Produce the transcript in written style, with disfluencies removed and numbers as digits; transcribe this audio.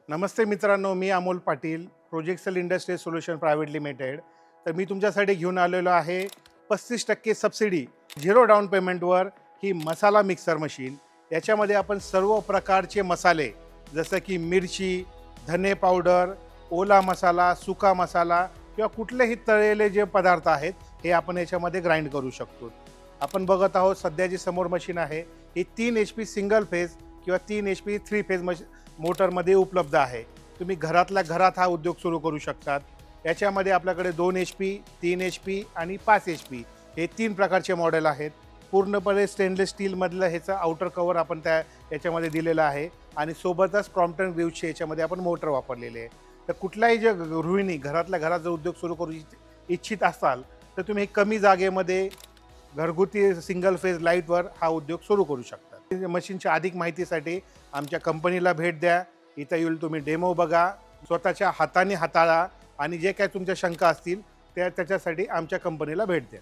नमस्ते मित्रांनो, मी Amol Patil, Projectcell industries solution private limited. तर मी तुमच्यासाठी घेऊन आलेलो आहे 35% सबसिडी, झिरो डाऊन पेमेंटवर ही मसाला मिक्सर मशीन. याच्यामध्ये आपण सर्व प्रकारचे मसाले जसं की मिरची, धने पावडर, ओला मसाला, सुका मसाला किंवा कुठलेही तळलेले जे पदार्थ आहेत हे आपण याच्यामध्ये ग्राइंड करू शकतो. आपण बघत आहोत सध्या जी समोर मशीन आहे ही 3 HP सिंगल फेज किंवा 3 HP 3 फेज मोटरमध्ये उपलब्ध आहे. तुम्ही घरातल्या घरात हा उद्योग सुरू करू शकतात. याच्यामध्ये आपल्याकडे 2 HP, 3 HP आणि 5 HP हे 3 प्रकारचे मॉडेल आहेत. पूर्णपणे स्टेनलेस स्टीलमधलं ह्याचं आउटर कवर आपण याच्यामध्ये दिलेलं आहे आणि सोबतच क्रॉम्प्टन ग्रीव्हचे याच्यामध्ये आपण मोटर वापरलेले आहे. तर कुठलाही जे गृहिणी घरातल्या घरात जर उद्योग सुरू करू इच्छित असाल तर तुम्ही कमी जागेमध्ये घरगुती सिंगल फेज लाईटवर हा उद्योग सुरू करू शकता. मशीनच्या अधिक माहितीसाठी आमच्या कंपनीला भेट द्या. इथं येऊन तुम्ही डेमो बघा, स्वतःच्या हाताने हाताळा आणि जे काय तुमच्या शंका असतील त्याच्यासाठी आमच्या कंपनीला भेट द्या.